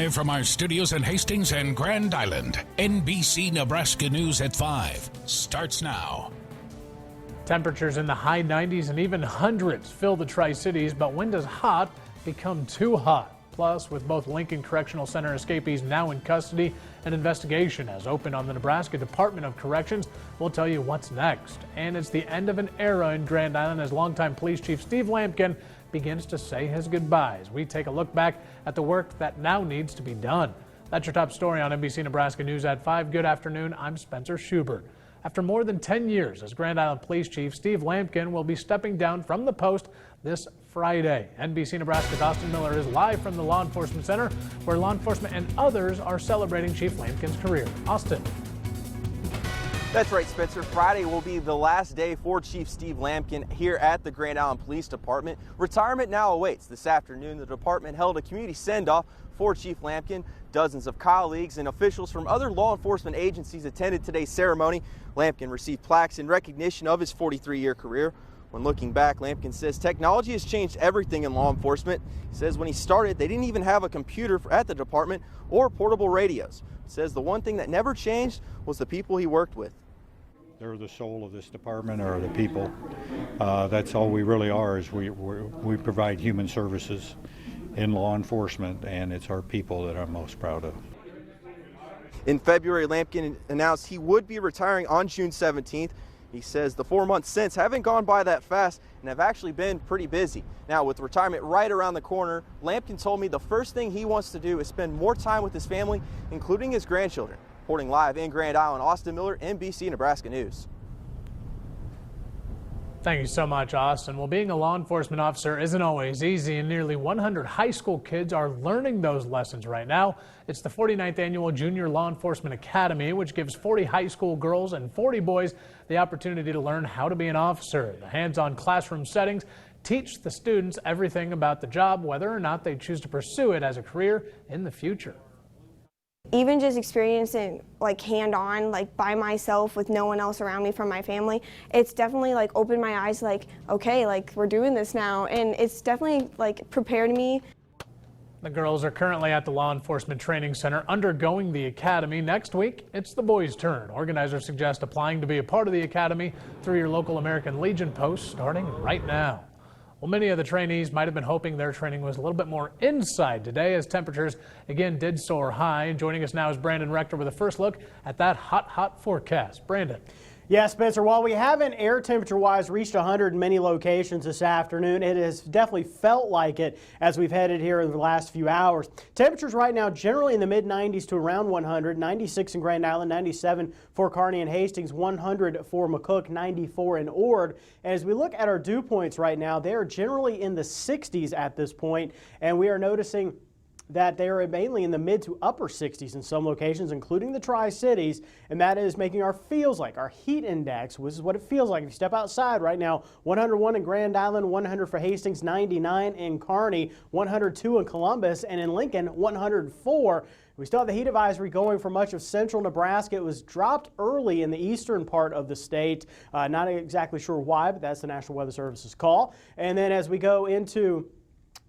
Live from our studios in Hastings and Grand Island, NBC Nebraska News at 5 starts now. Temperatures in the high 90s and even hundreds fill the Tri-Cities, but when does hot become too hot? Plus, with both Lincoln Correctional Center escapees now in custody, an investigation has opened on the Nebraska Department of Corrections. We'll tell you what's next. And it's the end of an era in Grand Island as longtime Police Chief Steve Lampkin begins to say his goodbyes. We take a look back at the work that now needs to be done. That's your top story on NBC Nebraska News at 5. Good afternoon. I'm Spencer Schubert. After more than 10 years as Grand Island Police Chief, Steve Lampkin will be stepping down from the post this Friday. NBC Nebraska's Austin Miller is live from the Law Enforcement Center, where law enforcement and others are celebrating Chief Lampkin's career. Austin. That's right, Spencer. Friday will be the last day for Chief Steve Lampkin here at the Grand Island Police Department. Retirement now awaits. This afternoon, the department held a community send-off for Chief Lampkin. Dozens of colleagues and officials from other law enforcement agencies attended today's ceremony. Lampkin received plaques in recognition of his 43-year career. When looking back, Lampkin says technology has changed everything in law enforcement. He says when he started, they didn't even have a computer at the department or portable radios. He says the one thing that never changed was the people he worked with. They're the soul of this department, or the people. That's all we really are, is we provide human services in law enforcement, and it's our people that I'm most proud of. In February, Lampkin announced he would be retiring on June 17th. He says the 4 months since haven't gone by that fast and have actually been pretty busy. Now, with retirement right around the corner, Lampkin told me the first thing he wants to do is spend more time with his family, including his grandchildren. Reporting live in Grand Island, Austin Miller, NBC Nebraska News. Thank you so much, Austin. Well, being a law enforcement officer isn't always easy, and nearly 100 high school kids are learning those lessons right now. It's the 49th Annual Junior Law Enforcement Academy, which gives 40 high school girls and 40 boys the opportunity to learn how to be an officer. The hands-on classroom settings teach the students everything about the job, whether or not they choose to pursue it as a career in the future. Even just experiencing like hand-on, like by myself with no one else around me from my family, it's definitely like opened my eyes, like, okay, like we're doing this now, and it's definitely like prepared me. The girls are currently at the Law Enforcement Training Center undergoing the academy. Next week, it's the boys' turn. Organizers suggest applying to be a part of the academy through your local American Legion post starting right now. Well, many of the trainees might have been hoping their training was a little bit more inside today, as temperatures again did soar high. Joining us now is Brandon Rector with a first look at that hot forecast. Brandon. Yeah, Spencer, while we haven't air temperature-wise reached 100 in many locations this afternoon, it has definitely felt like it as we've headed here in the last few hours. Temperatures right now generally in the mid-90s to around 100, 96 in Grand Island, 97 for Kearney and Hastings, 100 for McCook, 94 in Ord. And as we look at our dew points right now, they are generally in the 60s at this point, and we are noticing that they are mainly in the mid to upper 60s in some locations, including the Tri-Cities, and that is making our feels like, our heat index, which is what it feels like if you step outside right now. 101 in Grand Island, 100 for Hastings, 99 in Kearney, 102 in Columbus, and in Lincoln, 104. We still have the heat advisory going for much of central Nebraska. It was dropped early in the eastern part of the state. Not exactly sure why, but that's the National Weather Service's call. And then as we go into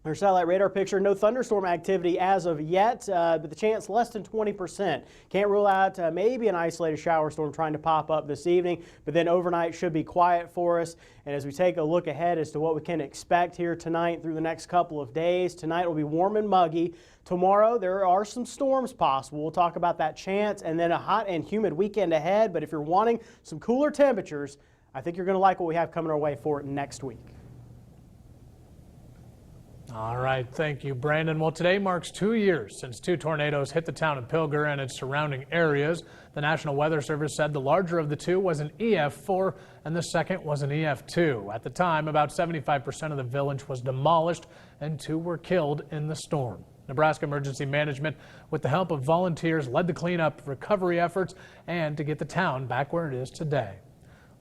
our satellite radar picture, no thunderstorm activity as of yet, but the chance less than 20%. Can't rule out maybe an isolated shower storm trying to pop up this evening, but then overnight should be quiet for us. And as we take a look ahead as to what we can expect here tonight through the next couple of days, tonight will be warm and muggy. Tomorrow there are some storms possible. We'll talk about that chance, and then a hot and humid weekend ahead. But if you're wanting some cooler temperatures, I think you're going to like what we have coming our way for next week. All right, thank you, Brandon. Well, today marks 2 years since 2 tornadoes hit the town of Pilger and its surrounding areas. The National Weather Service said the larger of the two was an EF4 and the second was an EF2. At the time, about 75% of the village was demolished and 2 were killed in the storm. Nebraska Emergency Management, with the help of volunteers, led the cleanup recovery efforts and to get the town back where it is today.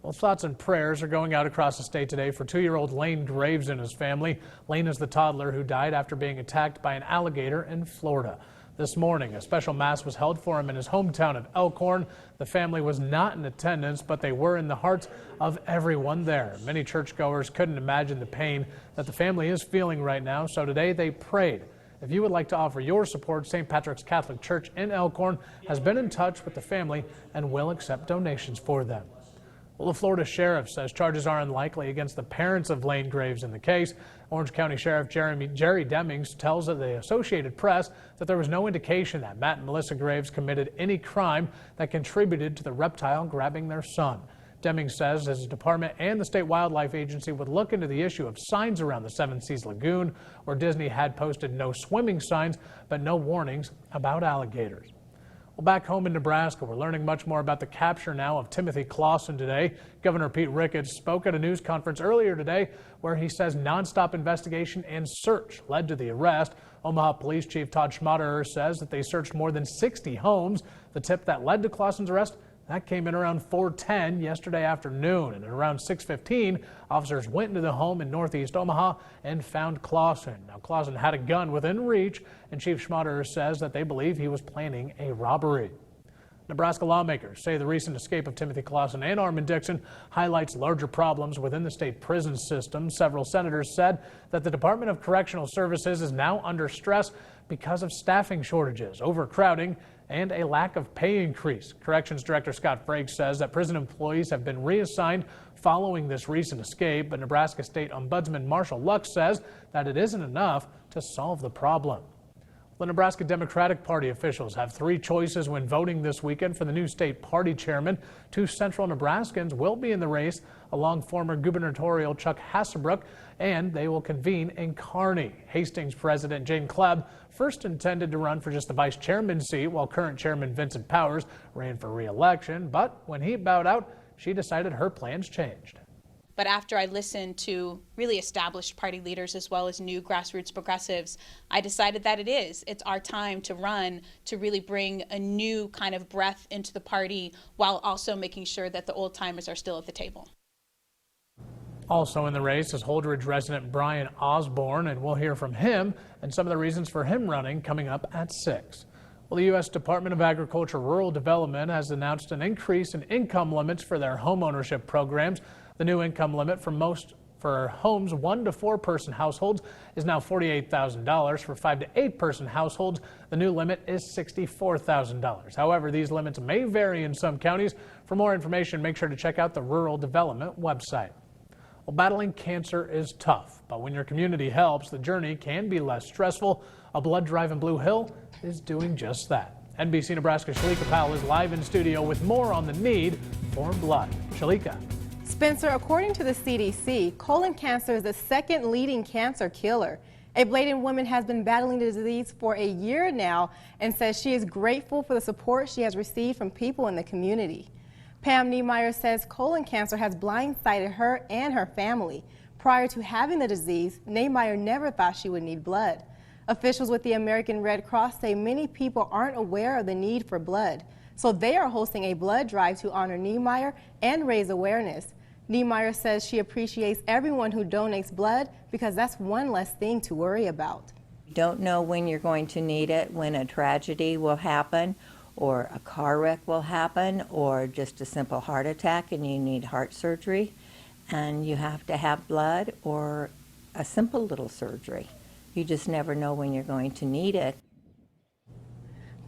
Well, thoughts and prayers are going out across the state today for 2-year-old Lane Graves and his family. Lane is the toddler who died after being attacked by an alligator in Florida. This morning, a special mass was held for him in his hometown of Elkhorn. The family was not in attendance, but they were in the hearts of everyone there. Many churchgoers couldn't imagine the pain that the family is feeling right now, so today they prayed If you would like to offer your support, St. Patrick's Catholic Church in Elkhorn has been in touch with the family and will accept donations for them. Well, the Florida Sheriff says charges are unlikely against the parents of Lane Graves in the case. Orange County Sheriff Jerry Demings tells the Associated Press that there was no indication that Matt and Melissa Graves committed any crime that contributed to the reptile grabbing their son. Demings says his department and the State Wildlife Agency would look into the issue of signs around the Seven Seas Lagoon, where Disney had posted no swimming signs but no warnings about alligators. Well, back home in Nebraska, we're learning much more about the capture now of Timothy Clausen today. Governor Pete Ricketts spoke at a news conference earlier today where he says nonstop investigation and search led to the arrest. Omaha Police Chief Todd Schmaderer says that they searched more than 60 homes. The tip that led to Clausen's arrest, that came in around 4:10 yesterday afternoon, and at around 6:15, officers went into the home in northeast Omaha and found Clausen. Now, Clausen had a gun within reach, and Chief Schmaderer says that they believe he was planning a robbery. Nebraska lawmakers say the recent escape of Timothy Clausen and Armin Dixon highlights larger problems within the state prison system. Several senators said that the Department of Correctional Services is now under stress because of staffing shortages, overcrowding, and a lack of pay increase. Corrections Director Scott Frakes says that prison employees have been reassigned following this recent escape, but Nebraska State Ombudsman Marshall Lux says that it isn't enough to solve the problem. The Nebraska Democratic Party officials have three choices when voting this weekend for the new state party chairman. Two central Nebraskans will be in the race, along former gubernatorial Chuck Hasselbrook, and they will convene in Kearney. Hastings President Jane Klebb first intended to run for just the vice chairman seat, while current chairman Vincent Powers ran for re-election. But when he bowed out, she decided her plans changed. But after I listened to really established party leaders as well as new grassroots progressives, I decided that it's our time to run to really bring a new kind of breath into the party while also making sure that the old timers are still at the table. Also in the race is Holdridge resident Brian Osborne, and we'll hear from him and some of the reasons for him running coming up at 6. Well, the U.S. Department of Agriculture Rural Development has announced an increase in income limits for their home ownership programs. The new income limit for homes 1 to 4 person households is now $48,000. For 5 to 8 person households, the new limit is $64,000. However, these limits may vary in some counties. For more information, make sure to check out the Rural Development website. Well, battling cancer is tough, but when your community helps, the journey can be less stressful. A blood drive in Blue Hill is doing just that. NBC Nebraska's Shalika Powell is live in studio with more on the need for blood. Shalika. Spencer, according to the CDC, colon cancer is the second leading cancer killer. A Bladen woman has been battling the disease for a year now and says she is grateful for the support she has received from people in the community. Pam Niemeyer says colon cancer has blindsided her and her family. Prior to having the disease, Niemeyer never thought she would need blood. Officials with the American Red Cross say many people aren't aware of the need for blood, so they are hosting a blood drive to honor Niemeyer and raise awareness. Niemeyer says she appreciates everyone who donates blood because that's one less thing to worry about. You don't know when you're going to need it, when a tragedy will happen, or a car wreck will happen, or just a simple heart attack and you need heart surgery, and you have to have blood or a simple little surgery. You just never know when you're going to need it.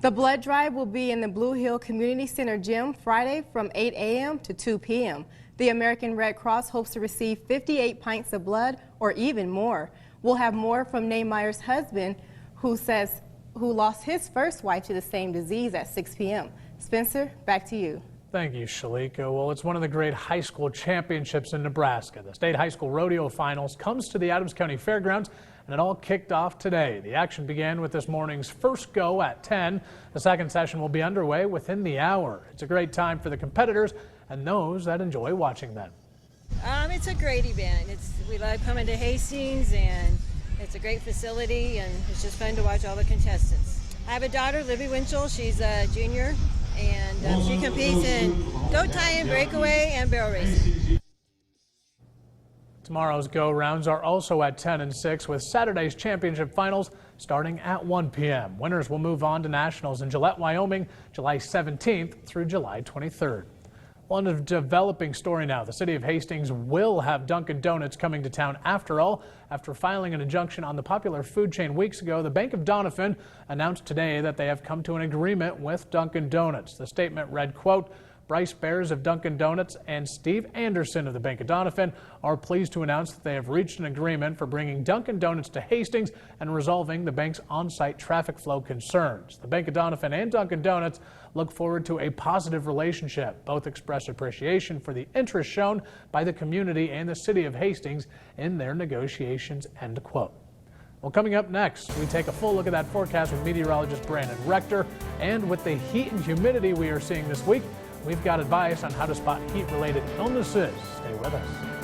The blood drive will be in the Blue Hill Community Center gym Friday from 8 a.m. to 2 p.m. The American Red Cross hopes to receive 58 pints of blood or even more. We'll have more from Niemeyer's husband, who lost his first wife to the same disease at 6 p.m. Spencer, back to you. Thank you, Shalika. Well, it's one of the great high school championships in Nebraska. The State High School Rodeo Finals comes to the Adams County Fairgrounds, and it all kicked off today. The action began with this morning's first go at 10. The second session will be underway within the hour. It's a great time for the competitors and those that enjoy watching them. It's a great event. We love coming to Hastings, and it's a great facility, and it's just fun to watch all the contestants. I have a daughter, Libby Winchell. She's a junior, and she competes in goat tie-in, breakaway, and barrel racing. Tomorrow's go-rounds are also at 10 and 6, with Saturday's championship finals starting at 1 p.m. Winners will move on to nationals in Gillette, Wyoming, July 17th through July 23rd. Well, in a developing story now, the city of Hastings will have Dunkin' Donuts coming to town after all. After filing an injunction on the popular food chain weeks ago, the Bank of Doniphan announced today that they have come to an agreement with Dunkin' Donuts. The statement read, quote, Bryce Bears of Dunkin' Donuts and Steve Anderson of the Bank of Doniphan are pleased to announce that they have reached an agreement for bringing Dunkin' Donuts to Hastings and resolving the bank's on-site traffic flow concerns. The Bank of Doniphan and Dunkin' Donuts look forward to a positive relationship. Both express appreciation for the interest shown by the community and the city of Hastings in their negotiations, end quote. Well, coming up next, we take a full look at that forecast with meteorologist Brandon Rector. And with the heat and humidity we are seeing this week, we've got advice on how to spot heat-related illnesses. Stay with us.